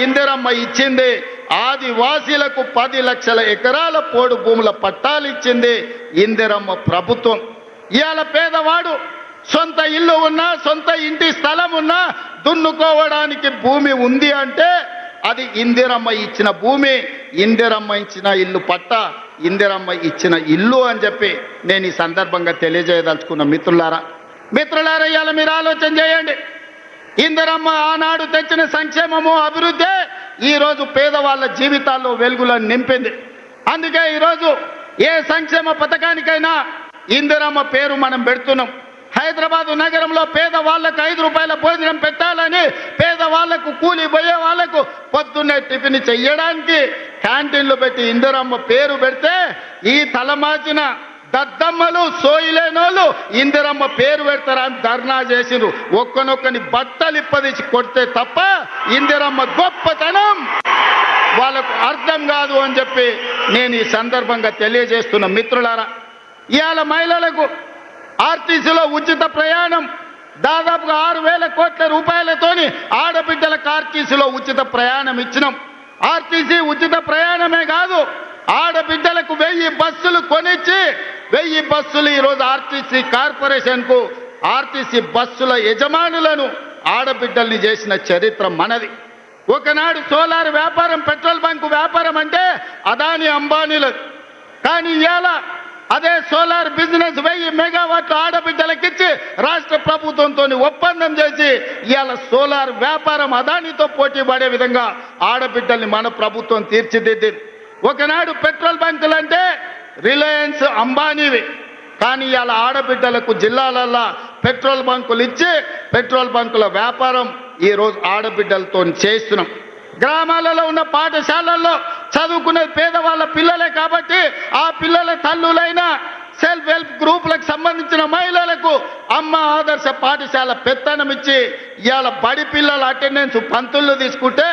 ఇందిరమ్మ ఇచ్చింది ఆదివాసీలకు 10 లక్షల ఎకరాల పోడు భూముల పట్టాలు ఇచ్చింది ఇందిరమ్మ ప్రభుత్వం. ఇవాళ పేదవాడు సొంత ఇల్లు ఉన్నా, సొంత ఇంటి స్థలం ఉన్నా, దున్నుకోవడానికి భూమి ఉంది అంటే అది ఇందిరమ్మ ఇచ్చిన భూమి, ఇందిరమ్మ ఇచ్చిన ఇల్లు పట్ట, ఇందిరమ్మ ఇచ్చిన ఇల్లు అని చెప్పి నేను ఈ సందర్భంగా తెలియజేయదలుచుకున్న మిత్రులారా. ఇవాళ మీరు ఆలోచన చేయండి. ఇందిరమ్మ ఆనాడు తెచ్చిన సంక్షేమము, అభివృద్ధి ఈరోజు పేదవాళ్ళ జీవితాల్లో వెలుగులను నింపింది. అందుకే ఈరోజు ఏ సంక్షేమ పథకానికైనా ఇందిరమ్మ పేరు మనం పెడుతున్నాం. హైదరాబాదు నగరంలో పేదవాళ్లకు 5 రూపాయల భోజనం పెట్టాలని, పేదవాళ్లకు కూలి పోయే వాళ్లకు పొద్దున్నే టిఫిన్ చెయ్యడానికి క్యాంటీన్లు పెట్టి ఇందిరమ్మ పేరు పెడితే ఈ తలమాచిన దద్దమ్మలు, సోయిలేనోళ్ళు ఇందిరమ్మ పేరు పెడతారని ధర్నా చేసిరు. ఒక్కనొక్కని బట్టలిప్పదీసి కొడితే తప్ప ఇందిరమ్మ గొప్పతనం వాళ్ళకు అర్థం కాదు అని చెప్పి నేను ఈ సందర్భంగా తెలియజేస్తున్న మిత్రులారా. ఇవాళ మహిళలకు ఆర్టీసీలో ఉచిత ప్రయాణం దాదాపుగా 6,000 కోట్ల రూపాయలతోని ఆడబిడ్డలకు ఆర్టీసీలో ఉచిత ప్రయాణం ఇచ్చినాం. ఆర్టీసీ ఉచిత ప్రయాణమే కాదు, ఆడబిడ్డలకు 1000 బస్సులు కొనిచ్చి 1000 బస్సులు ఈరోజు ఆర్టీసీ కార్పొరేషన్కు, ఆర్టీసీ బస్సుల యజమానులను ఆడబిడ్డల్ని చేసిన చరిత్ర మనది. ఒకనాడు సోలార్ వ్యాపారం, పెట్రోల్ బంకు వ్యాపారం అంటే అదాని అంబానీలది. కానీ ఇవాళ అదే సోలార్ బిజినెస్ 1000 మెగావాట్లు ఆడబిడ్డలకిచ్చి రాష్ట్ర ప్రభుత్వంతో ఒప్పందం చేసి ఇవాళ సోలార్ వ్యాపారం అదానితో పోటీ పడే విధంగా ఆడబిడ్డల్ని మన ప్రభుత్వం తీర్చిదిద్దింది. ఒకనాడు పెట్రోల్ బంకులు అంటే రిలయన్స్, అంబానీవి. కానీ ఇవాళ ఆడబిడ్డలకు జిల్లాలల్లో పెట్రోల్ బంకులు ఇచ్చి పెట్రోల్ బంకుల వ్యాపారం ఈరోజు ఆడబిడ్డలతో చేస్తున్నాం. గ్రామాలలో ఉన్న పాఠశాలల్లో చదువుకునేది పేదవాళ్ళ పిల్లలే కాబట్టి ఆ పిల్లల తల్లులైన సెల్ఫ్ హెల్ప్ గ్రూపులకు సంబంధించిన మహిళలకు అమ్మ ఆదర్శ పాఠశాల పెత్తనం ఇచ్చి ఇవాళ బడి పిల్లల అటెండెన్స్ పంతులు తీసుకుంటే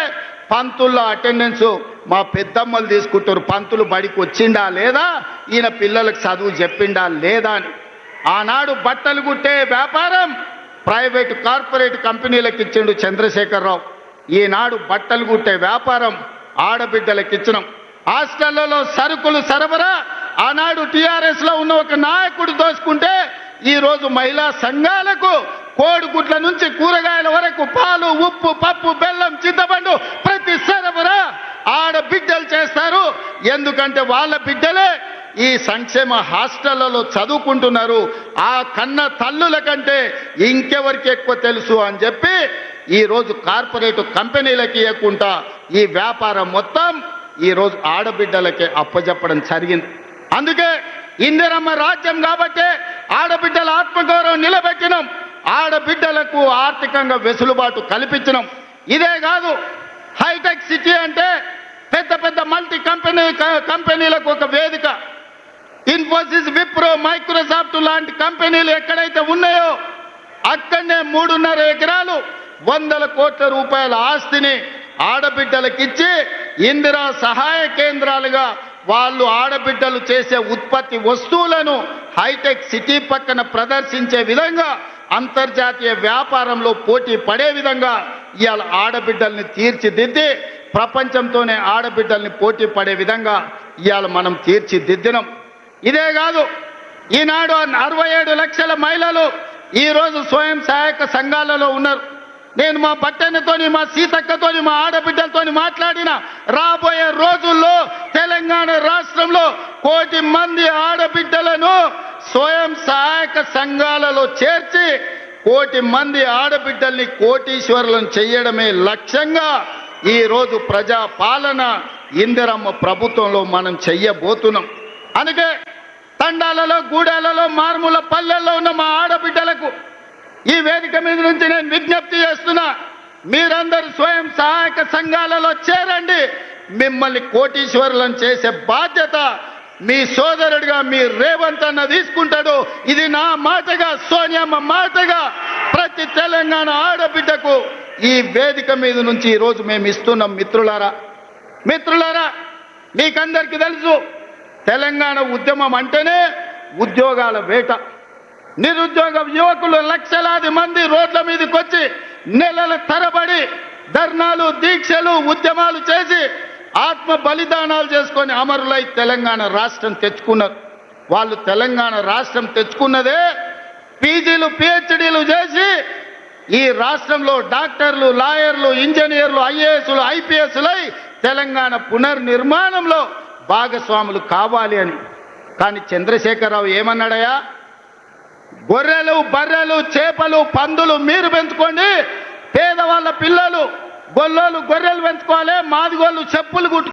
పంతుల్లో అటెండెన్స్ మా పెద్దమ్మలు తీసుకుంటారు. పంతులు బడికి వచ్చిండా లేదా, ఈయన పిల్లలకు చదువు చెప్పిండా లేదా అని. ఆనాడు బట్టలు కుట్టే వ్యాపారం ప్రైవేటు కార్పొరేట్ కంపెనీలకు ఇచ్చిండు చంద్రశేఖరరావు. ఈనాడు బట్టలు కుట్టే వ్యాపారం ఆడబిడ్డలకు ఇచ్చినాం. హాస్టళ్లలో సరుకులు సరఫరా ఆనాడు టీఆర్ఎస్లో ఉన్న ఒక నాయకుడు దోచుకుంటే ఈరోజు మహిళా సంఘాలకు కోడిగుడ్ల నుంచి కూరగాయల వరకు పాలు, ఉప్పు, పప్పు, బెల్లం, చింతపండు ప్రతి సరఫరా ఆడబిడ్డలు చేస్తారు. ఎందుకంటే వాళ్ళ బిడ్డలే ఈ సంక్షేమ హాస్టళ్లలో చదువుకుంటున్నారు. ఆ కన్న తల్లుల కంటే ఇంకెవరికి ఎక్కువ తెలుసు అని చెప్పి ఈరోజు కార్పొరేట్ కంపెనీలకి ఇవ్వకుండా ఈ వ్యాపారం మొత్తం ఈరోజు ఆడబిడ్డలకే అప్పచెప్పడం జరిగింది. అందుకే ఇందిరమ్మ రాజ్యం కాబట్టి ఆడబిడ్డల ఆత్మగౌరవం నిలబెట్టినాం, ఆడబిడ్డలకు ఆర్థికంగా వెసులుబాటు కల్పించినాం. ఇదే కాదు, హైటెక్ సిటీ అంటే పెద్ద పెద్ద మల్టీ కంపెనీలకు ఒక వేదిక. ఇన్ఫోసిస్, విప్రో, మైక్రోసాఫ్ట్ లాంటి కంపెనీలు ఎక్కడైతే ఉన్నాయో అక్కడనే 3.5 ఎకరాలు 100 కోట్ల రూపాయల ఆస్తిని ఆడబిడ్డలకిచ్చి ఇందిరా సహాయ కేంద్రాలుగా వాళ్ళు ఆడబిడ్డలు చేసే ఉత్పత్తి వస్తువులను హైటెక్ సిటీ పక్కన ప్రదర్శించే విధంగా, అంతర్జాతీయ వ్యాపారంలో పోటీ పడే విధంగా ఇవాళ ఆడబిడ్డల్ని తీర్చిదిద్ది ప్రపంచంతోనే ఆడబిడ్డల్ని పోటీ పడే విధంగా ఇవాళ మనం తీర్చిదిద్దినాం. ఇదే కాదు, ఈనాడు 67 లక్షల మహిళలు ఈరోజు స్వయం సహాయక సంఘాలలో ఉన్నారు. నేను మా పట్టణతోని, మా సీతక్కతోని, మా ఆడబిడ్డలతోని మాట్లాడిన రాబోయే రోజుల్లో తెలంగాణ రాష్ట్రంలో 1 కోటి మంది ఆడబిడ్డలను స్వయం సహాయక సంఘాలలో చేర్చి 1 కోటి మంది ఆడబిడ్డల్ని కోటీశ్వరులను చేయడమే లక్ష్యంగా ఈరోజు ప్రజా పాలన ఇందిరమ్మ ప్రభుత్వంలో మనం చెయ్యబోతున్నాం. అందుకే తండాలలో, గూడాలలో, మారుమూల పల్లెల్లో ఉన్న మా ఆడబిడ్డలకు ఈ వేదిక మీద నుంచి నేను విజ్ఞప్తి చేస్తున్నా, మీరందరూ స్వయం సహాయక సంఘాలలో చేరండి. మిమ్మల్ని కోటీశ్వరులను చేసే బాధ్యత మీ సోదరుడిగా మీ రేవంత్ అన్న తీసుకుంటాడు. ఇది నా మాటగా, సోనియమ్మ మాటగా ప్రతి తెలంగాణ ఆడబిడ్డకు ఈ వేదిక మీద నుంచి ఈరోజు మేము ఇస్తున్నాం. మిత్రులారా, మీకందరికీ తెలుసు, తెలంగాణ ఉద్యమం అంటేనే ఉద్యోగాల వేట. నిరుద్యోగ యువకులు లక్షలాది మంది రోడ్ల మీదకి వచ్చి నెలల తరబడి ధర్నాలు, దీక్షలు, ఉద్యమాలు చేసి ఆత్మ బలిదానాలు చేసుకొని అమరులై తెలంగాణ రాష్ట్రం తెచ్చుకున్నారు. వాళ్ళు తెలంగాణ రాష్ట్రం తెచ్చుకున్నదే పీజీలు, పిహెచ్డీలు చేసి ఈ రాష్ట్రంలో డాక్టర్లు, లాయర్లు, ఇంజనీర్లు, ఐఏఎస్లు, ఐపీఎస్లై తెలంగాణ పునర్నిర్మాణంలో భాగస్వాములు కావాలి అని. కానీ చంద్రశేఖరరావు ఏమన్నాడయా? గొర్రెలు, బర్రెలు, చేపలు, పందులు మీరు పెంచుకోండి, పేదవాళ్ళ పిల్లలు, గొల్లోళ్ళు గొర్రెలు పెంచుకోవాలి, మాదిగోళ్ళు చెప్పులు కుట్టు